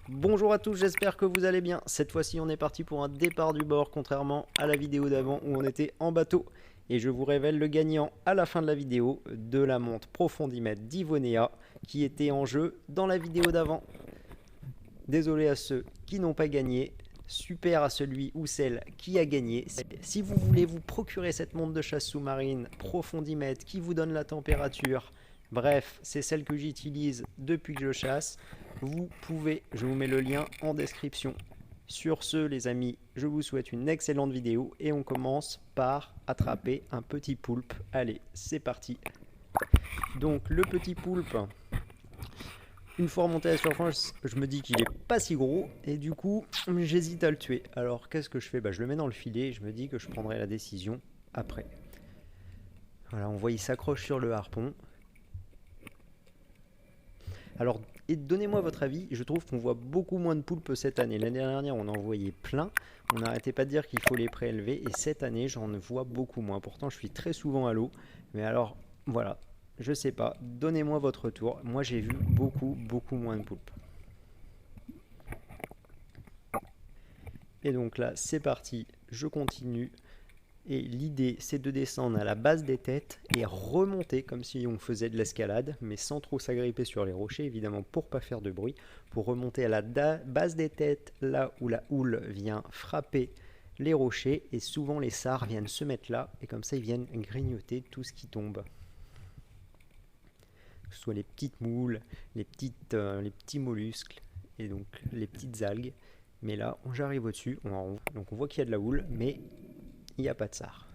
Bonjour à tous, j'espère que vous allez bien. Cette fois-ci, on est parti pour un départ du bord, contrairement à la vidéo d'avant où on était en bateau. Et je vous révèle le gagnant à la fin de la vidéo de la montre Profondimètre d'Ivonea qui était en jeu dans la vidéo d'avant. Désolé à ceux qui n'ont pas gagné, super à celui ou celle qui a gagné. Si vous voulez vous procurer cette montre de chasse sous-marine Profondimètre qui vous donne la température, bref, c'est celle que j'utilise depuis que je chasse, vous pouvez, je vous mets le lien en description. Sur ce, les amis, je vous souhaite une excellente vidéo et on commence par attraper un petit poulpe. Allez, c'est parti. Donc le petit poulpe, une fois remonté à la surface, je me dis qu'il est pas si gros et du coup, j'hésite à le tuer. Alors qu'est-ce que je fais? Je le mets dans le filet et je me dis que je prendrai la décision après. Voilà, on voit il s'accroche sur le harpon. Alors, donnez-moi votre avis, je trouve qu'on voit beaucoup moins de poulpes cette année. L'année dernière, on en voyait plein, on n'arrêtait pas de dire qu'il faut les prélever, et cette année, j'en vois beaucoup moins. Pourtant, je suis très souvent à l'eau, mais alors, voilà, je sais pas, donnez-moi votre retour. Moi, j'ai vu beaucoup moins de poulpes. Et donc là, c'est parti, je continue. Et l'idée, c'est de descendre à la base des têtes et remonter comme si on faisait de l'escalade, mais sans trop s'agripper sur les rochers, évidemment pour pas faire de bruit, pour remonter à la base des têtes, là où la houle vient frapper les rochers, et souvent les sards viennent se mettre là, et comme ça ils viennent grignoter tout ce qui tombe. Que ce soit les petites moules, les petits mollusques, et donc les petites algues. Mais là, j'arrive au-dessus, donc on voit qu'il y a de la houle, mais il n'y a pas de sard.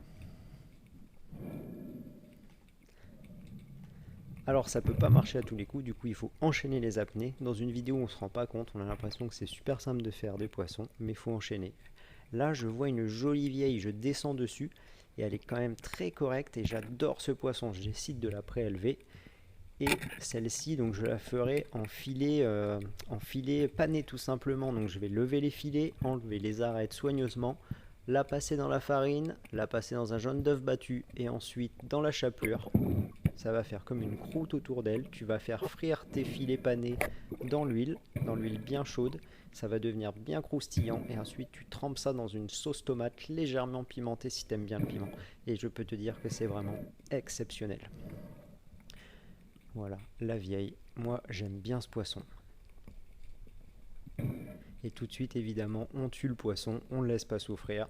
Alors ça peut pas marcher à tous les coups, du coup il faut enchaîner les apnées. Dans une vidéo on se rend pas compte, on a l'impression que c'est super simple de faire des poissons, mais il faut enchaîner. Là je vois une jolie vieille, je descends dessus, et elle est quand même très correcte, et j'adore ce poisson, je décide de la préélever. Et celle-ci, donc je la ferai en filet pané tout simplement. Donc je vais lever les filets, enlever les arêtes soigneusement, la passer dans la farine, la passer dans un jaune d'œuf battu et ensuite dans la chapelure. Ça va faire comme une croûte autour d'elle. Tu vas faire frire tes filets panés dans l'huile bien chaude. Ça va devenir bien croustillant et ensuite tu trempes ça dans une sauce tomate légèrement pimentée si tu aimes bien le piment. Et je peux te dire que c'est vraiment exceptionnel. Voilà, la vieille. Moi, j'aime bien ce poisson. Et tout de suite, évidemment, on tue le poisson, on ne le laisse pas souffrir.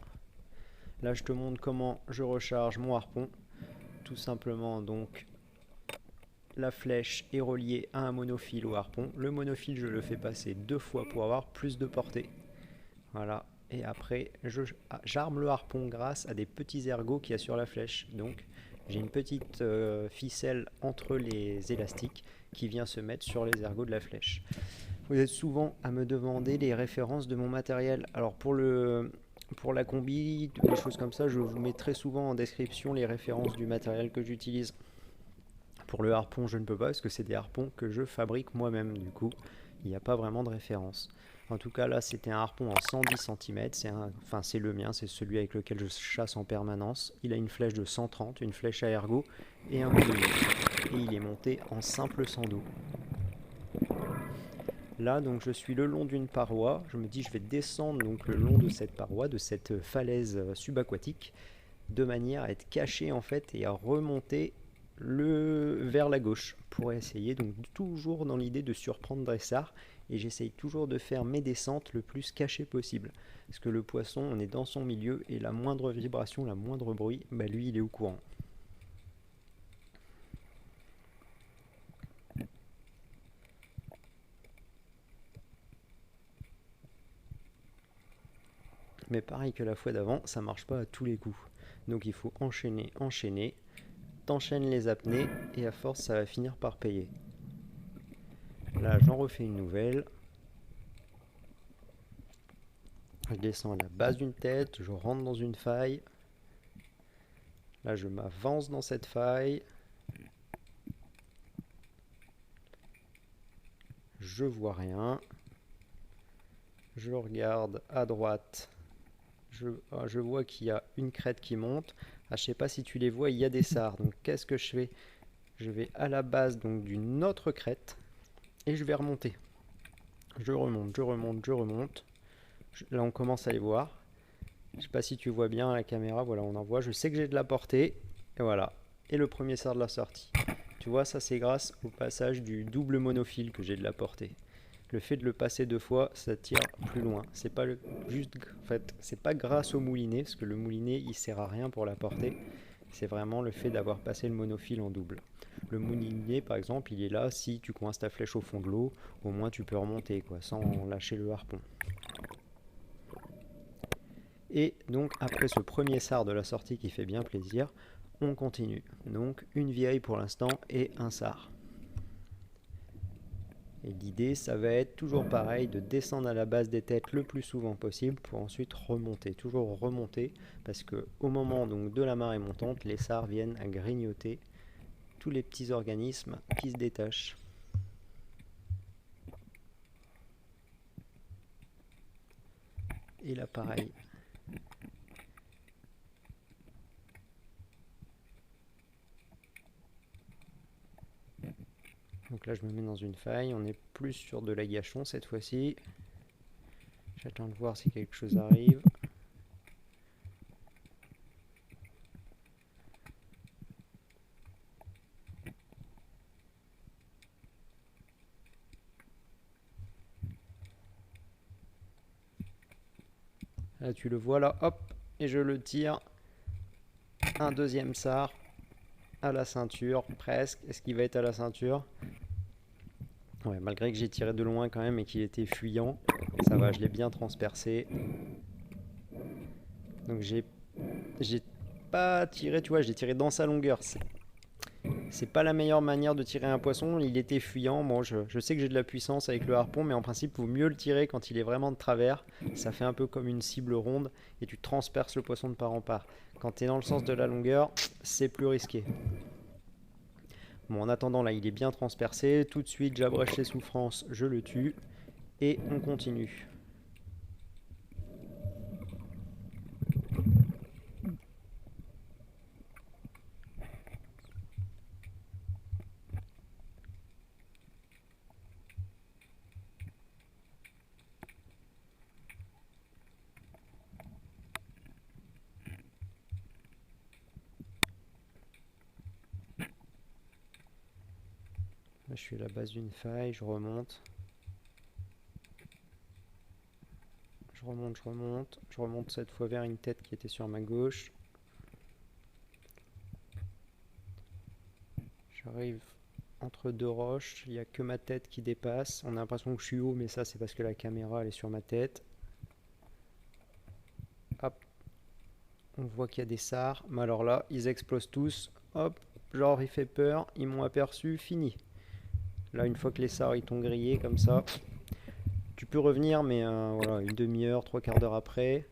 Là, je te montre comment je recharge mon harpon. Tout simplement, donc, la flèche est reliée à un monophile au harpon. Le monophile, je le fais passer 2 fois pour avoir plus de portée. Voilà. Et après, j'arme le harpon grâce à des petits ergots qu'il y a sur la flèche. Donc, j'ai une petite ficelle entre les élastiques qui vient se mettre sur les ergots de la flèche. Vous êtes souvent à me demander les références de mon matériel. Alors pour la combi, des choses comme ça, je vous mets très souvent en description les références du matériel que j'utilise. Pour le harpon, je ne peux pas parce que c'est des harpons que je fabrique moi-même. Du coup, il n'y a pas vraiment de référence. En tout cas, là, c'était un harpon en 110 cm. C'est le mien, c'est celui avec lequel je chasse en permanence. Il a une flèche de 130, une flèche à ergot et un monoïde. Et il est monté en simple sans dos. Là, donc, je suis le long d'une paroi. Je me dis, je vais descendre donc le long de cette paroi, de cette falaise subaquatique, de manière à être caché en fait et à remonter vers la gauche pour essayer, donc toujours dans l'idée de surprendre dressard, et j'essaye toujours de faire mes descentes le plus caché possible parce que le poisson, on est dans son milieu et la moindre vibration, la moindre bruit, lui il est au courant. Mais pareil que la fois d'avant, ça marche pas à tous les coups, donc il faut enchaîner, t'enchaînes les apnées et à force ça va finir par payer. Là j'en refais une nouvelle. Je descends à la base d'une tête, je rentre dans une faille. Là, je m'avance dans cette faille. Je vois rien. Je regarde à droite. Je vois qu'il y a une crête qui monte. Ah, je ne sais pas si tu les vois, il y a des sards. Donc, qu'est-ce que je fais? Je vais à la base donc d'une autre crête et je vais remonter. Je remonte, je remonte, je remonte. Là, on commence à les voir. Je sais pas si tu vois bien à la caméra. Voilà, on en voit. Je sais que j'ai de la portée. Et voilà. Et le premier sort de la sortie. Tu vois, ça c'est grâce au passage du double monofil que j'ai de la portée. Le fait de le passer 2 fois, ça tire plus loin. C'est pas juste, en fait, c'est pas grâce au moulinet, parce que le moulinet il sert à rien pour la portée. C'est vraiment le fait d'avoir passé le monofil en double. Le moulinet, par exemple, il est là si tu coinces ta flèche au fond de l'eau, au moins tu peux remonter, quoi, sans lâcher le harpon. Et donc après ce premier sard de la sortie qui fait bien plaisir, on continue. Donc une vieille pour l'instant et un sard. Et l'idée, ça va être toujours pareil, de descendre à la base des têtes le plus souvent possible pour ensuite remonter, toujours remonter, parce que au moment donc de la marée montante, les sards viennent à grignoter tous les petits organismes qui se détachent. Et là pareil. Donc là je me mets dans une faille, on est plus sur de l'agachon cette fois-ci. J'attends de voir si quelque chose arrive. Là tu le vois là, hop, et je le tire. Un deuxième sard à la ceinture, presque. Est-ce qu'il va être à la ceinture? Ouais, malgré que j'ai tiré de loin quand même et qu'il était fuyant, ça va, je l'ai bien transpercé. Donc j'ai pas tiré, tu vois, j'ai tiré dans sa longueur. C'est pas la meilleure manière de tirer un poisson, il était fuyant. Bon, je sais que j'ai de la puissance avec le harpon, mais en principe, il vaut mieux le tirer quand il est vraiment de travers. Ça fait un peu comme une cible ronde et tu transperces le poisson de part en part. Quand tu es dans le sens de la longueur, c'est plus risqué. Bon, en attendant, là, il est bien transpercé. Tout de suite, j'abrège ses souffrances, je le tue. Et on continue. Là, je suis à la base d'une faille, je remonte. Je remonte, je remonte. Je remonte cette fois vers une tête qui était sur ma gauche. J'arrive entre deux roches, il n'y a que ma tête qui dépasse. On a l'impression que je suis haut, mais ça c'est parce que la caméra elle est sur ma tête. Hop, on voit qu'il y a des sards. Mais alors là, ils explosent tous. Hop, genre il fait peur, ils m'ont aperçu, fini. Là, une fois que les sards ils t'ont grillé comme ça, tu peux revenir, mais voilà, une demi-heure, trois quarts d'heure après.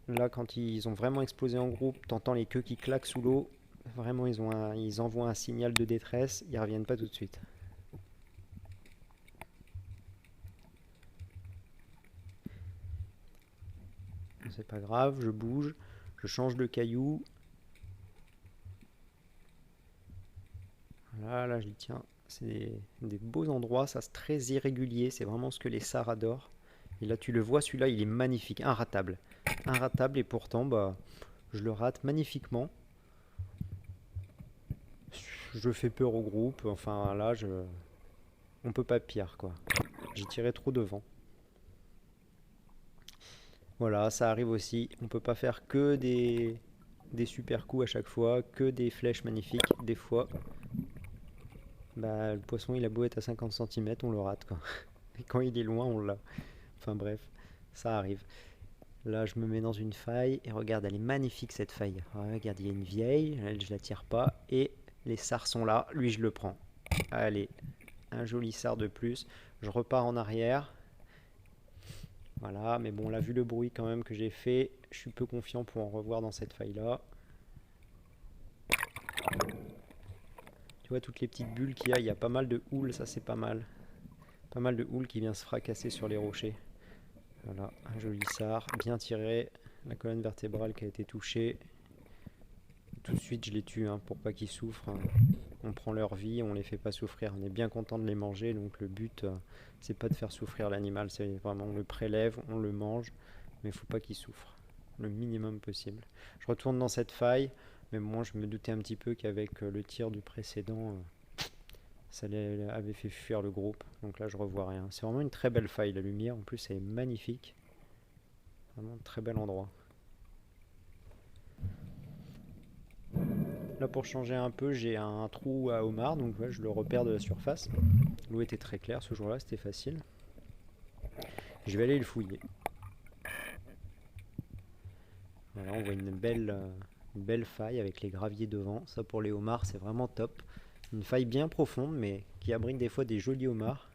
Là, quand ils ont vraiment explosé en groupe, t'entends les queues qui claquent sous l'eau. Vraiment, ils envoient un signal de détresse, ils reviennent pas tout de suite. C'est pas grave, je bouge, je change de caillou. Là, je dis tiens, c'est des beaux endroits, ça c'est très irrégulier, c'est vraiment ce que les sards adorent. Et là, tu le vois, celui-là, il est magnifique, inratable. Inratable, et pourtant, bah, je le rate magnifiquement. Je fais peur au groupe, enfin là, on peut pas pire, quoi. J'ai tiré trop devant. Voilà, ça arrive aussi. On peut pas faire que des super coups à chaque fois, que des flèches magnifiques. Des fois, bah, le poisson il a beau être à 50 cm, on le rate quoi. Et quand il est loin, on l'a. Enfin bref, ça arrive. Là, je me mets dans une faille et regarde, elle est magnifique cette faille. Regarde, il y a une vieille, elle, je la tire pas et les sards sont là. Lui, je le prends. Allez, un joli sard de plus. Je repars en arrière. Voilà, mais bon, là, vu le bruit quand même que j'ai fait, je suis peu confiant pour en revoir dans cette faille-là. Tu vois toutes les petites bulles qu'il y a, il y a pas mal de houle, ça c'est pas mal. Pas mal de houle qui vient se fracasser sur les rochers. Voilà, un joli sard, bien tiré, la colonne vertébrale qui a été touchée. Tout de suite je les tue hein, pour pas qu'ils souffrent. Hein. on prend leur vie, on les fait pas souffrir. On est bien content de les manger, donc le but, c'est pas de faire souffrir l'animal, c'est vraiment on le prélève, on le mange, mais il faut pas qu'il souffre, le minimum possible. Je retourne dans cette faille, mais moi je me doutais un petit peu qu'avec le tir du précédent, ça avait fait fuir le groupe, donc là je revois rien. C'est vraiment une très belle faille, la lumière en plus elle est magnifique, vraiment un très bel endroit. Là pour changer un peu, j'ai un trou à homard, donc ouais, je le repère de la surface. L'eau était très claire ce jour-là, c'était facile. Je vais aller le fouiller. Voilà, on voit une belle faille avec les graviers devant. Ça pour les homards c'est vraiment top. Une faille bien profonde mais qui abrite des fois des jolis homards.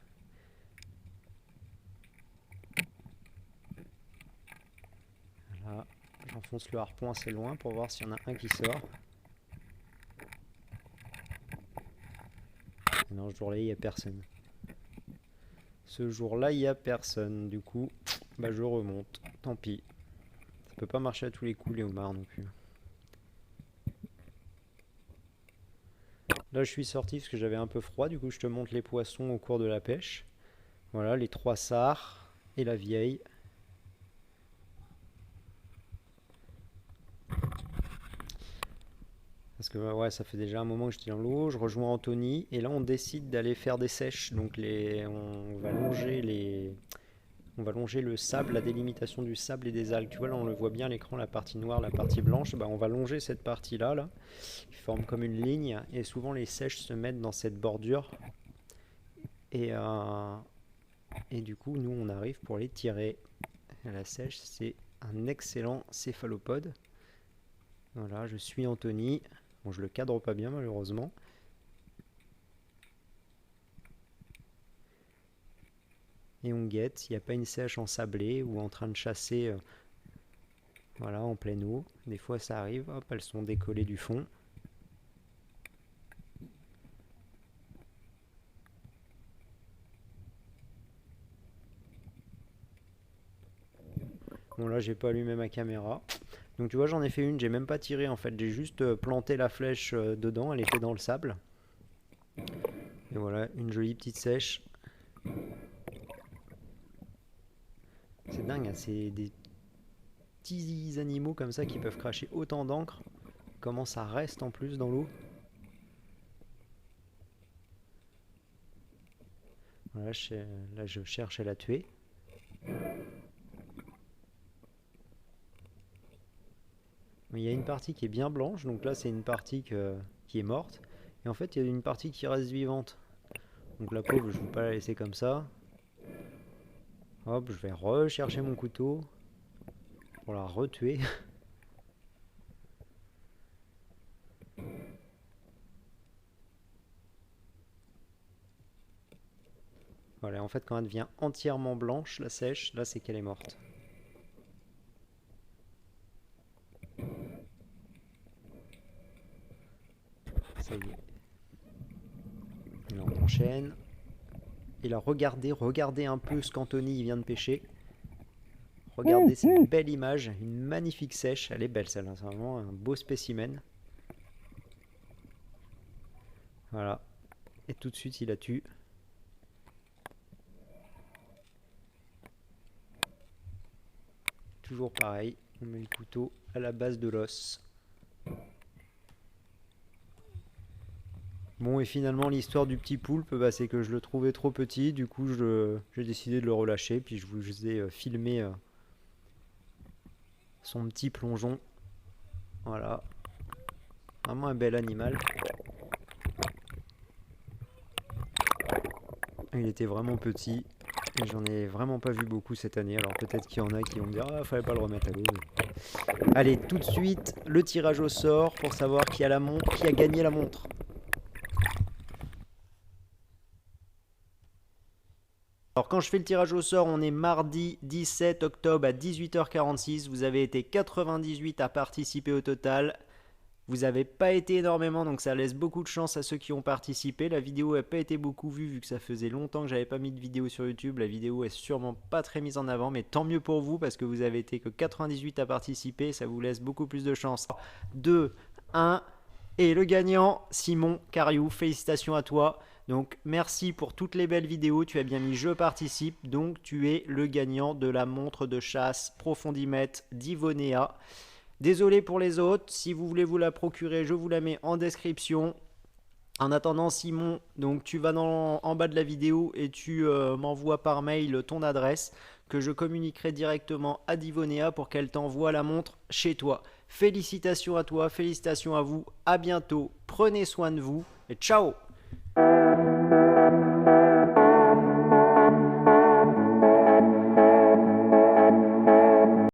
Voilà, j'enfonce le harpon assez loin pour voir s'il y en a un qui sort. Et non, ce jour-là il n'y a personne. Ce jour-là il n'y a personne. Du coup, bah, je remonte. Tant pis. Ça peut pas marcher à tous les coups les homards non plus. Là je suis sorti parce que j'avais un peu froid, du coup je te montre les poissons au cours de la pêche. Voilà, les 3 sards et la vieille. Parce que ouais, ça fait déjà un moment que j'étais dans l'eau, je rejoins Anthony et là on décide d'aller faire des sèches. Donc on va longer le sable, la délimitation du sable et des algues. Tu vois là on le voit bien à l'écran, la partie noire, la partie blanche. Bah, on va longer cette partie là, qui forme comme une ligne et souvent les sèches se mettent dans cette bordure. Et du coup nous on arrive pour les tirer. Et la sèche c'est un excellent céphalopode. Voilà, je suis Anthony. Bon, je le cadre pas bien malheureusement. Et on guette s'il n'y a pas une sèche ensablée ou en train de chasser voilà, en pleine eau. Des fois ça arrive, hop, elles sont décollées du fond. Bon là j'ai pas allumé ma caméra. Donc tu vois j'en ai fait une, j'ai même pas tiré en fait, j'ai juste planté la flèche dedans, elle était dans le sable. Et voilà, une jolie petite sèche. C'est dingue, hein, c'est des petits animaux comme ça qui peuvent cracher autant d'encre. Comment ça reste en plus dans l'eau. Voilà, là je cherche à la tuer. Il y a une partie qui est bien blanche, donc là c'est une partie qui est morte. Et en fait il y a une partie qui reste vivante. Donc la pauvre je ne vais pas la laisser comme ça. Hop, je vais rechercher mon couteau pour la retuer. Voilà, en fait quand elle devient entièrement blanche, la sèche, là c'est qu'elle est morte. Ça y est. Et là, on enchaîne. Et là, regardez un peu ce qu'Anthony vient de pêcher. Regardez cette belle image, une magnifique sèche. Elle est belle celle-là, c'est vraiment un beau spécimen. Voilà. Et tout de suite, il la tue. Toujours pareil, on met le couteau à la base de l'os. Bon, et finalement l'histoire du petit poulpe, bah, c'est que je le trouvais trop petit, du coup j'ai décidé de le relâcher, puis je vous ai filmé son petit plongeon. Voilà, vraiment un bel animal. Il était vraiment petit, et j'en ai vraiment pas vu beaucoup cette année, alors peut-être qu'il y en a qui vont me dire « Ah, fallait pas le remettre à l'eau ». Allez, tout de suite, le tirage au sort pour savoir qui a gagné la montre. Alors quand je fais le tirage au sort, on est mardi 17 octobre à 18h46. Vous avez été 98 à participer au total. Vous n'avez pas été énormément, donc ça laisse beaucoup de chance à ceux qui ont participé. La vidéo n'a pas été beaucoup vue vu que ça faisait longtemps que j'avais pas mis de vidéo sur YouTube. La vidéo est sûrement pas très mise en avant, mais tant mieux pour vous parce que vous avez été que 98 à participer. Ça vous laisse beaucoup plus de chance. 2, 1... Et le gagnant, Simon Cariou, félicitations à toi. Donc merci pour toutes les belles vidéos, tu as bien mis je participe, donc tu es le gagnant de la montre de chasse Profondimètre d'Ivonéa. Désolé pour les autres, si vous voulez vous la procurer, je vous la mets en description. En attendant Simon, donc tu vas en bas de la vidéo et tu m'envoies par mail ton adresse que je communiquerai directement à Divonéa pour qu'elle t'envoie la montre chez toi. Félicitations à toi, félicitations à vous, à bientôt, prenez soin de vous et ciao!